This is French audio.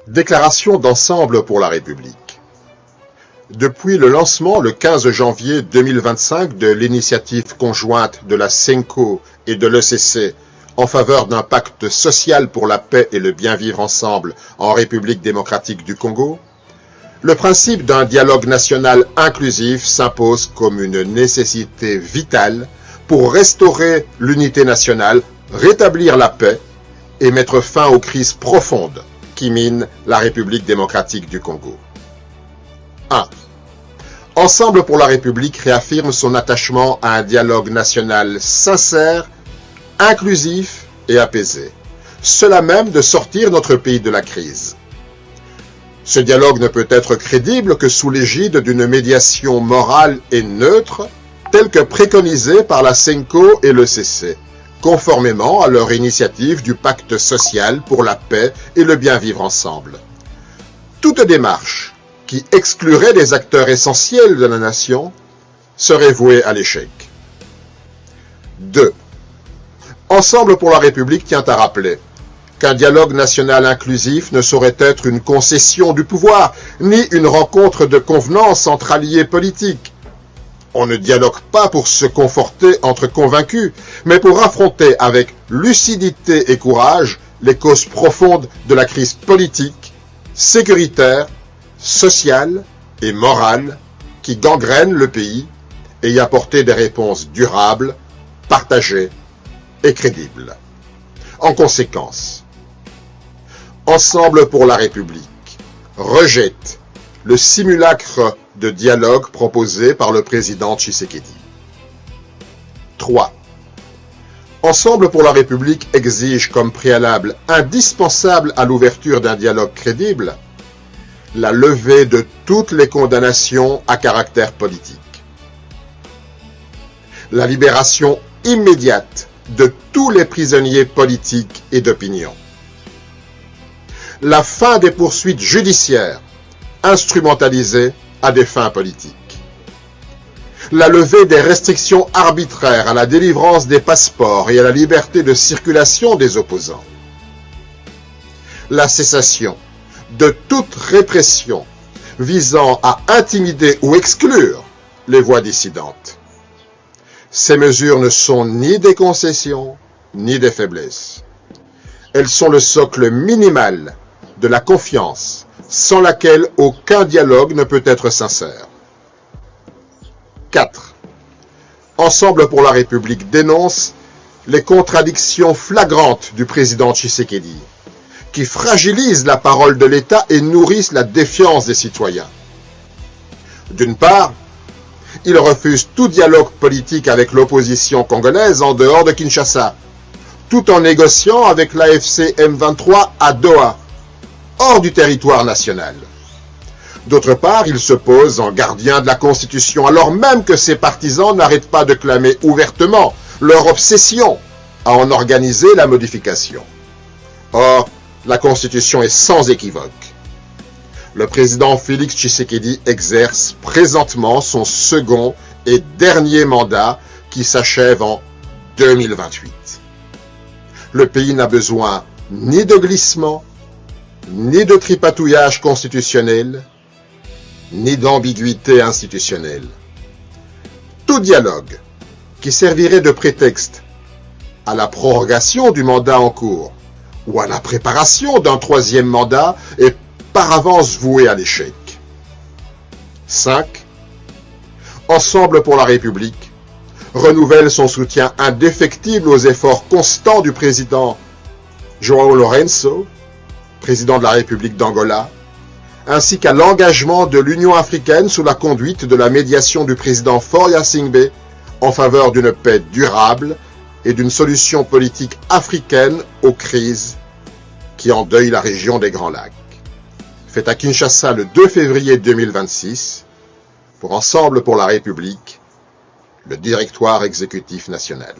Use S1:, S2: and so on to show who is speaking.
S1: Déclaration d'ensemble pour la République. Depuis le lancement le 15 janvier 2025 de l'initiative conjointe de la CENCO et de l'ECC en faveur d'un pacte social pour la paix et le bien vivre ensemble en République démocratique du Congo, le principe d'un dialogue national inclusif s'impose comme une nécessité vitale pour restaurer l'unité nationale, rétablir la paix et mettre fin aux crises profondes qui minent la République démocratique du Congo. 1. Ensemble pour la République réaffirme son attachement à un dialogue national sincère, inclusif et apaisé, seul à même de sortir notre pays de la crise. Ce dialogue ne peut être crédible que sous l'égide d'une médiation morale et neutre, telle que préconisée par la CENCO et l'ECC, conformément à leur initiative du pacte social pour la paix et le bien vivre ensemble. Toute démarche qui exclurait les acteurs essentiels de la nation serait vouée à l'échec. 2. Ensemble pour la République tient à rappeler qu'un dialogue national inclusif ne saurait être une concession du pouvoir, ni une rencontre de convenance entre alliés politiques. On ne dialogue pas pour se conforter entre convaincus, mais pour affronter avec lucidité et courage les causes profondes de la crise politique, sécuritaire, sociale et morale qui gangrène le pays et y apporter des réponses durables, partagées et crédibles. En conséquence, Ensemble pour la République rejette le simulacre de dialogue proposé par le président Tshisekedi. 3. Ensemble pour la République exige comme préalable indispensable à l'ouverture d'un dialogue crédible la levée de toutes les condamnations à caractère politique, la libération immédiate de tous les prisonniers politiques et d'opinion, la fin des poursuites judiciaires instrumentalisées à des fins politiques, la levée des restrictions arbitraires à la délivrance des passeports et à la liberté de circulation des opposants, la cessation de toute répression visant à intimider ou exclure les voix dissidentes. Ces mesures ne sont ni des concessions, ni des faiblesses. Elles sont le socle minimal de la confiance, sans laquelle aucun dialogue ne peut être sincère. 4. Ensemble pour la République dénonce les contradictions flagrantes du président Tshisekedi, qui fragilisent la parole de l'État et nourrissent la défiance des citoyens. D'une part, il refuse tout dialogue politique avec l'opposition congolaise en dehors de Kinshasa, tout en négociant avec l'AFC M23 à Doha, hors du territoire national. D'autre part, il se pose en gardien de la Constitution, alors même que ses partisans n'arrêtent pas de clamer ouvertement leur obsession à en organiser la modification. Or, la Constitution est sans équivoque. Le président Félix Tshisekedi exerce présentement son second et dernier mandat qui s'achève en 2028. Le pays n'a besoin ni de glissement, ni de tripatouillage constitutionnel, ni d'ambiguïté institutionnelle. Tout dialogue qui servirait de prétexte à la prorogation du mandat en cours ou à la préparation d'un troisième mandat est par avance voué à l'échec. 5. Ensemble pour la République renouvelle son soutien indéfectible aux efforts constants du président João Lourenço, président de la République d'Angola, ainsi qu'à l'engagement de l'Union africaine sous la conduite de la médiation du président Faure Gnassingbé en faveur d'une paix durable et d'une solution politique africaine aux crises qui endeuillent la région des Grands Lacs. Fait à Kinshasa le 2 février 2026, pour Ensemble pour la République, le Directoire exécutif national.